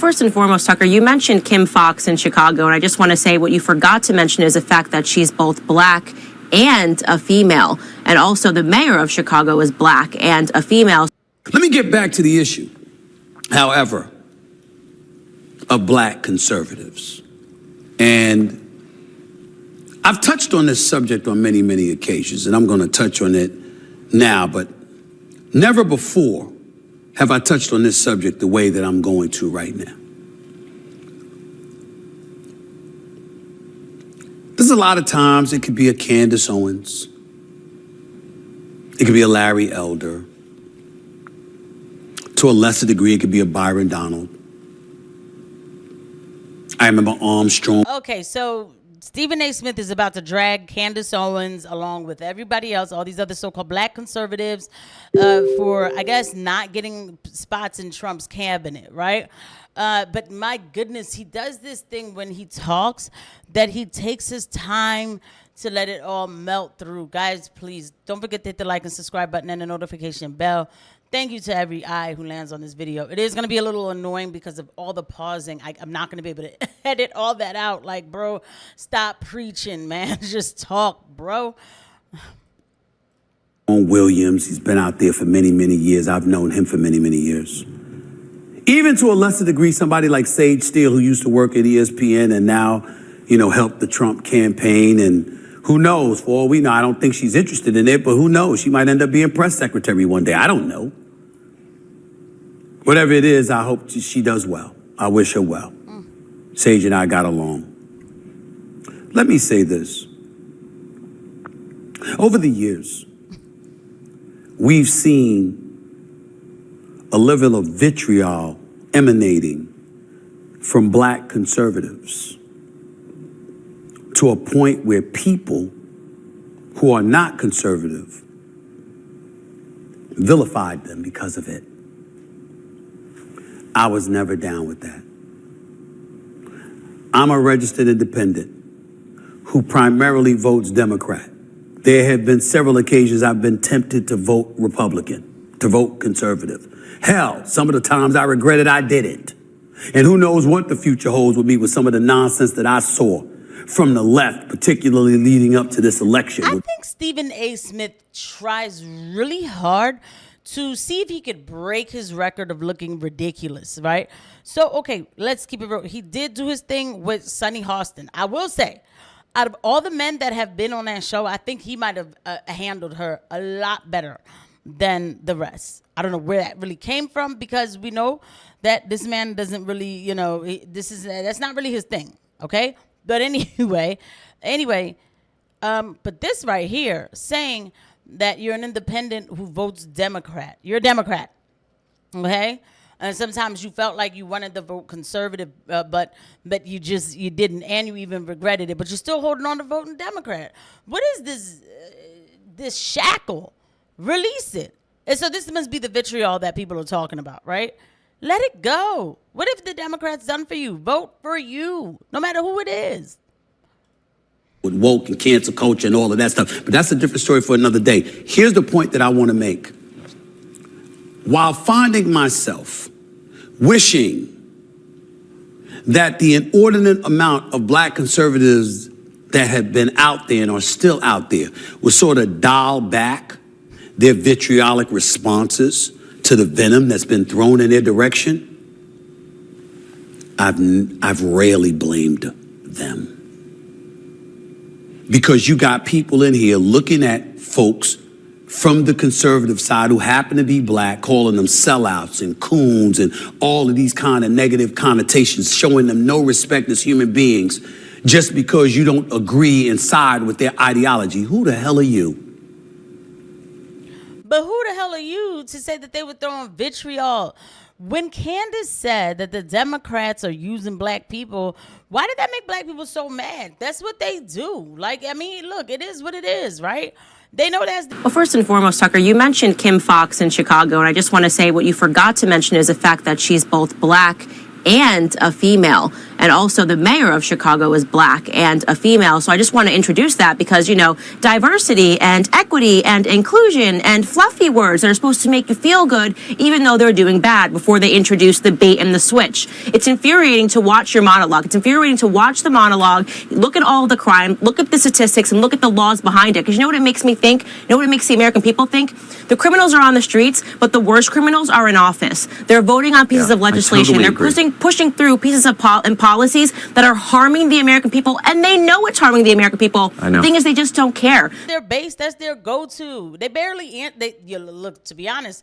first and foremost, Tucker, you mentioned Kim Foxx in Chicago, and I just want to say what you forgot to mention is the fact that she's both black and a female. And also the mayor of Chicago is black and a female. Let me get back to the issue, however, of black conservatives. And I've touched on this subject on many, many occasions, and I'm going to touch on it now, but never before have I touched on this subject the way that I'm going to right now. There's a lot of times it could be a Candace Owens. It could be a Larry Elder. To a lesser degree, it could be a Byron Donald. I remember Armstrong. Okay, so Stephen A. Smith is about to drag Candace Owens along with everybody else, all these other so-called black conservatives, for, I guess, not getting spots in Trump's cabinet, right? But my goodness, he does this thing when he talks that he takes his time to let it all melt through. Guys, please don't forget to hit the like and subscribe button and the notification bell. Thank you to every eye who lands on this video. It is going to be a little annoying because of all the pausing. I'm not going to be able to edit all that out. Like, bro, stop preaching, man. Just talk, bro. Williams, he's been out there for many, many years. I've known him for many, many years. Even to a lesser degree, somebody like Sage Steele, who used to work at ESPN and now, you know, helped the Trump campaign. And who knows, for all we know, I don't think she's interested in it, but who knows? She might end up being press secretary one day. I don't know. Whatever it is, I hope she does well. I wish her well. Sage and I got along. Let me say this. Over the years, we've seen a level of vitriol emanating from black conservatives to a point where people who are not conservative vilified them because of it. I was never down with that. I'm a registered independent who primarily votes Democrat. There have been several occasions I've been tempted to vote Republican, to vote conservative. Hell, some of the times I regretted I didn't. And who knows what the future holds with me with some of the nonsense that I saw from the left, particularly leading up to this election. I think Stephen A. Smith tries really hard to see if he could break his record of looking ridiculous, right? So, okay, let's keep it real. He did do his thing with Sunny Hostin. I will say, out of all the men that have been on that show, I think he might have handled her a lot better than the rest. I don't know where that really came from, because we know that this man doesn't really, you know, that's not really his thing, okay? But anyway, but this right here, saying that you're an independent who votes Democrat. You're a Democrat, okay? And sometimes you felt like you wanted to vote conservative, but you didn't, and you even regretted it. But you're still holding on to voting Democrat. What is this shackle? Release it. And so this must be the vitriol that people are talking about, right? Let it go. What if the Democrats done for you? Vote for you, no matter who it is. With woke and cancel culture and all of that stuff. But that's a different story for another day. Here's the point that I want to make. While finding myself wishing that the inordinate amount of black conservatives that have been out there and are still out there would sort of dial back their vitriolic responses to the venom that's been thrown in their direction, I've rarely blamed them. Because you got people in here looking at folks from the conservative side who happen to be black, calling them sellouts and coons and all of these kind of negative connotations, showing them no respect as human beings just because you don't agree and side with their ideology. Who the hell are you? But who the hell are you to say that they were throwing vitriol? When Candace said that the Democrats are using black people, why did that make black people so mad? That's what they do. Like, I mean, look, it is what it is, right? They know that's... Well, first and foremost, Tucker, you mentioned Kim Foxx in Chicago, and I just want to say what you forgot to mention is the fact that she's both black and a female. and also the mayor of Chicago is black and a female. So I just want to introduce that because, you know, diversity and equity and inclusion and fluffy words that are supposed to make you feel good, even though they're doing bad, before they introduce the bait and the switch. It's infuriating to watch your monologue. It's infuriating to watch the monologue, look at all the crime, look at the statistics, and look at the laws behind it. Because you know what it makes me think? You know what it makes the American people think? The criminals are on the streets, but the worst criminals are in office. They're voting on pieces of legislation. They're pushing through pieces of policies that are harming the American people, and they know it's harming the American people. The thing is, they just don't care. Their base, that's their go-to. They barely, you look, to be honest,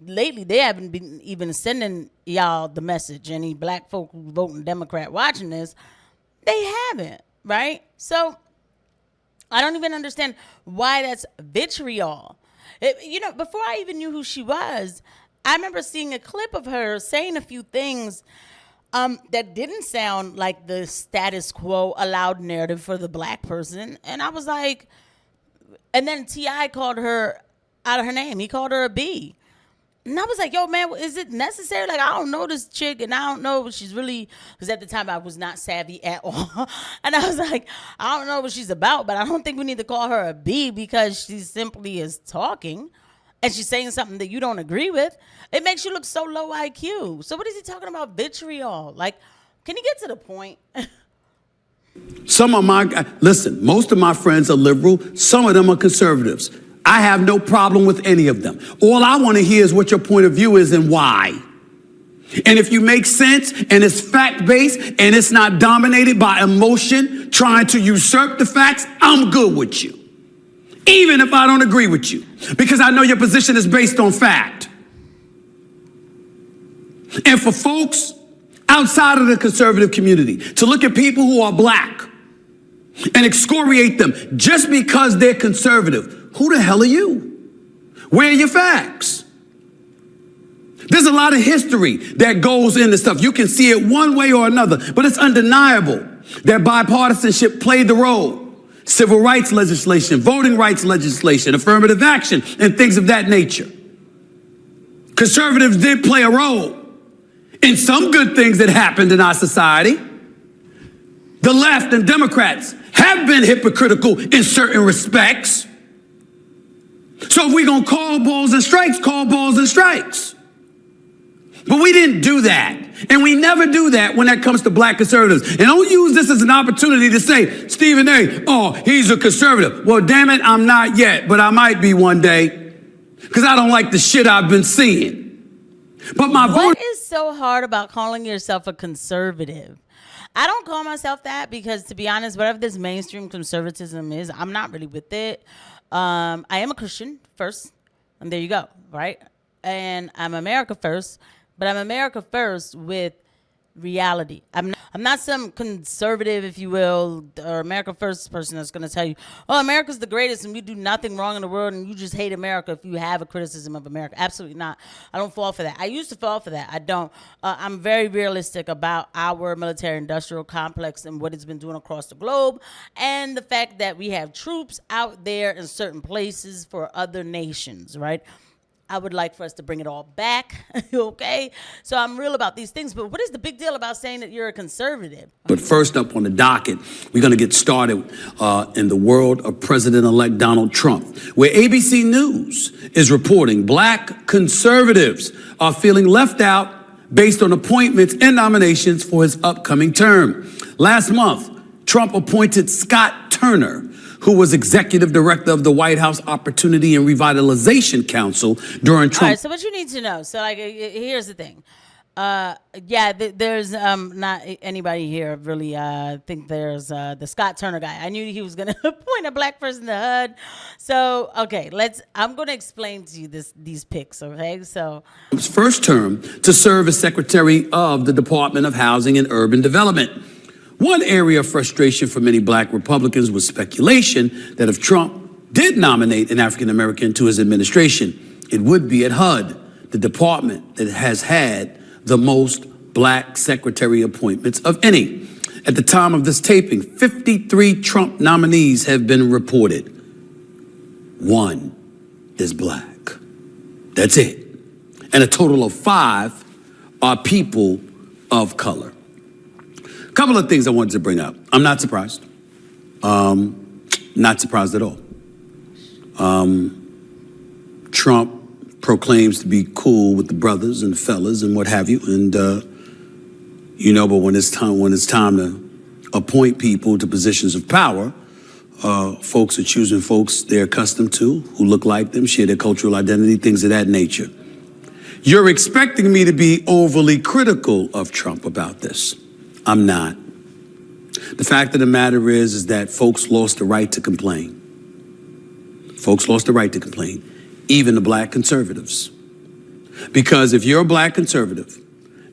lately they haven't been even sending y'all the message. Any black folk who voting Democrat watching this, they haven't, right? So I don't even understand why that's vitriol. You know, before I even knew who she was, I remember seeing a clip of her saying a few things that didn't sound like the status quo allowed narrative for the black person. And I was like, and then T.I. called her out of her name. He called her a B. And I was like, yo, man, is it necessary? Like, I don't know this chick, and I don't know if she's really, because at the time I was not savvy at all. And I was like, I don't know what she's about, but I don't think we need to call her a B because she simply is talking and she's saying something that you don't agree with. It makes you look so low IQ. So what is he talking about vitriol? Like, can you get to the point? Some of listen, most of my friends are liberal. Some of them are conservatives. I have no problem with any of them. All I want to hear is what your point of view is and why. And if you make sense and it's fact-based and it's not dominated by emotion trying to usurp the facts, I'm good with you. Even if I don't agree with you, because I know your position is based on fact. And for folks outside of the conservative community to look at people who are black and excoriate them just because they're conservative, who the hell are you? Where are your facts? There's a lot of history that goes into stuff. You can see it one way or another, but it's undeniable that bipartisanship played the role. Civil rights legislation, voting rights legislation, affirmative action, and things of that nature. Conservatives did play a role in some good things that happened in our society. The left and Democrats have been hypocritical in certain respects. So if we're going to call balls and strikes, call balls and strikes. But we didn't do that. And we never do that when that comes to black conservatives. And don't use this as an opportunity to say, Stephen A., oh, he's a conservative. Well, damn it, I'm not yet, but I might be one day. Because I don't like the shit I've been seeing. But my What is so hard about calling yourself a conservative? I don't call myself that because, to be honest, whatever this mainstream conservatism is, I'm not really with it. I am a Christian first, and there you go, right? And I'm America first, but I'm America first with reality. I'm not some conservative, if you will, or America first person that's going to tell you, oh, America's the greatest and we do nothing wrong in the world and you just hate America if you have a criticism of America. Absolutely not. I don't fall for that. I used to fall for that. I don't. I'm very realistic about our military-industrial complex and what it's been doing across the globe, and the fact that we have troops out there in certain places for other nations, right? I would like for us to bring it all back, okay? So I'm real about these things, but what is the big deal about saying that you're a conservative? But first up on the docket, we're going to get started in the world of President-elect Donald Trump, where ABC News is reporting black conservatives are feeling left out based on appointments and nominations for his upcoming term. Last month, Trump appointed Scott Turner, who was executive director of the White House Opportunity and Revitalization Council during Trump. All right, so what you need to know. So, like, here's the thing. There's not anybody here really. Think there's the Scott Turner guy. I knew he was going to appoint a black person to HUD. So, okay, I'm going to explain to you these picks, okay? So, Trump's first term to serve as Secretary of the Department of Housing and Urban Development. One area of frustration for many black Republicans was speculation that if Trump did nominate an African American to his administration, it would be at HUD, the department that has had the most black secretary appointments of any. At the time of this taping, 53 Trump nominees have been reported. One is black. That's it. And a total of 5 are people of color. Couple of things I wanted to bring up. I'm not surprised. Not surprised at all. Trump proclaims to be cool with the brothers and the fellas and what have you, and but when it's time to appoint people to positions of power, folks are choosing folks they're accustomed to, who look like them, share their cultural identity, things of that nature. You're expecting me to be overly critical of Trump about this. I'm not. The fact of the matter is that folks lost the right to complain. Folks lost the right to complain, even the black conservatives. Because if you're a black conservative,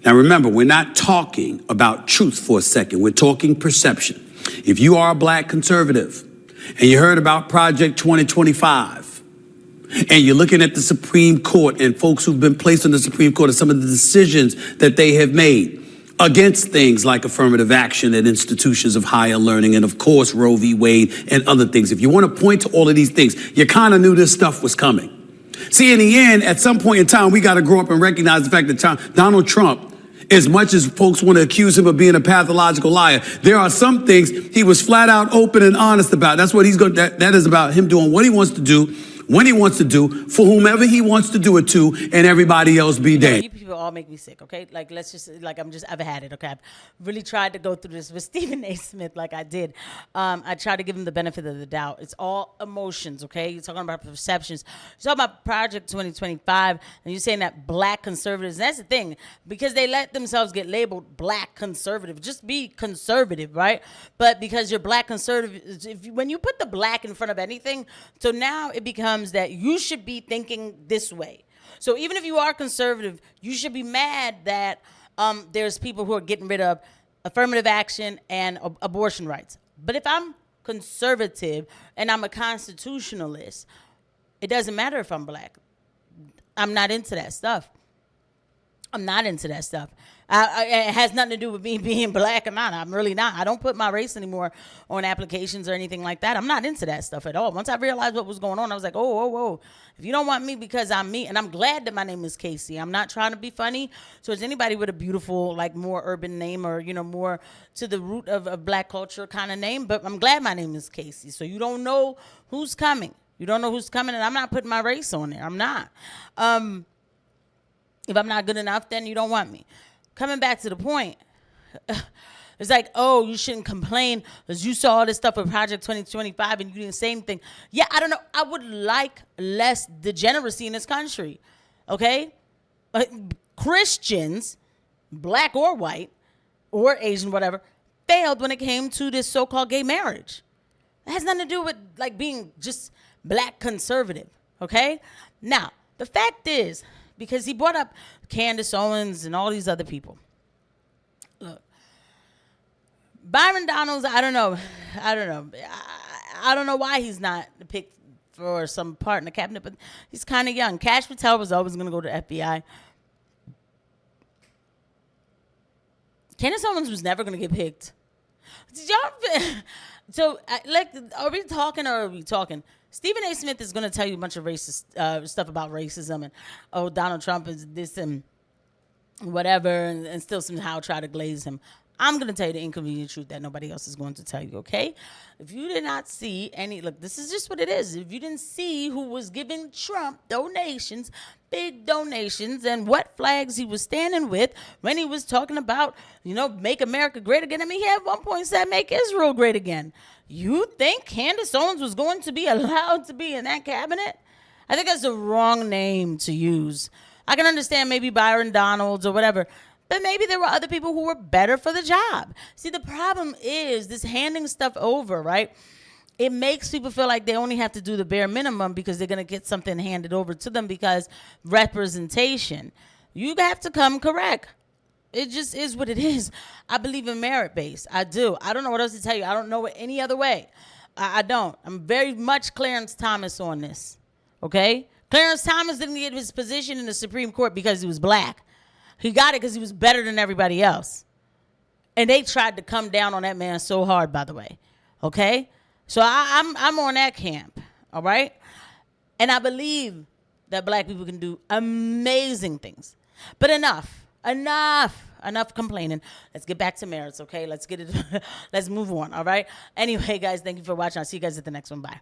now remember, we're not talking about truth for a second. We're talking perception. If you are a black conservative and you heard about Project 2025 and you're looking at the Supreme Court and folks who've been placed on the Supreme Court and some of the decisions that they have made against things like affirmative action at institutions of higher learning and, of course, Roe v. Wade and other things. If you want to point to all of these things, you kind of knew this stuff was coming. See, in the end, at some point in time, we got to grow up and recognize the fact that Donald Trump, as much as folks want to accuse him of being a pathological liar, there are some things he was flat out open and honest about. That's what he's going. That is about him doing what he wants to do, when he wants to do, for whomever he wants to do it to, and everybody else be damned. You people all make me sick, okay? Like, I've had it, okay? I've really tried to go through this with Stephen A. Smith like I did. I try to give him the benefit of the doubt. It's all emotions, okay? You're talking about perceptions. You're talking about Project 2025, and you're saying that black conservatives, and that's the thing, because they let themselves get labeled black conservative. Just be conservative, right? But because you're black conservative, when you put the black in front of anything, so now it becomes that you should be thinking this way. So even if you are conservative, you should be mad that there's people who are getting rid of affirmative action and abortion rights. But if I'm conservative and I'm a constitutionalist, it doesn't matter if I'm black. I'm not into that stuff. I'm not into that stuff. It has nothing to do with me being black or not. I'm really not. I don't put my race anymore on applications or anything like that. I'm not into that stuff at all. Once I realized what was going on, I was like, oh. If you don't want me because I'm me, and I'm glad that my name is Casey. I'm not trying to be funny. So is anybody with a beautiful, like more urban name or, more to the root of black culture kind of name. But I'm glad my name is Casey. So you don't know who's coming. You don't know who's coming, and I'm not putting my race on there. I'm not. If I'm not good enough, then you don't want me. Coming back to the point, it's like, oh, you shouldn't complain because you saw all this stuff with Project 2025 and you didn't say anything. Yeah, I don't know. I would like less degeneracy in this country, okay? Christians, black or white or Asian, whatever, failed when it came to this so-called gay marriage. It has nothing to do with like being just black conservative, okay? Now, the fact is, because he brought up Candace Owens and all these other people. Look, Byron Donalds, I don't know. I don't know why he's not picked for some part in the cabinet, but he's kind of young. Kash Patel was always going to go to FBI. Candace Owens was never going to get picked. Did y'all? So, are we talking or are we talking? Stephen A. Smith is going to tell you a bunch of racist stuff about racism and, Donald Trump is this and whatever, and still somehow try to glaze him. I'm going to tell you the inconvenient truth that nobody else is going to tell you, okay? If you did not see look, this is just what it is. If you didn't see who was giving Trump donations, big donations, and what flags he was standing with when he was talking about, make America great again. I mean, he at one point said, make Israel great again. You think Candace Owens was going to be allowed to be in that cabinet? I think that's the wrong name to use. I can understand maybe Byron Donalds or whatever, but maybe there were other people who were better for the job. See, the problem is this handing stuff over, right? It makes people feel like they only have to do the bare minimum because they're going to get something handed over to them because representation. You have to come correct. It just is what it is. I believe in merit-based. I do. I don't know what else to tell you. I don't know it any other way. I don't. I'm very much Clarence Thomas on this, okay? Clarence Thomas didn't get his position in the Supreme Court because he was black. He got it because he was better than everybody else. And they tried to come down on that man so hard, by the way, okay? So I'm on that camp, all right? And I believe that black people can do amazing things. But enough. enough complaining. Let's get back to merits, okay? Let's get it. Let's move on, all right? Anyway, guys, thank you for watching. I'll see you guys at the next one. Bye.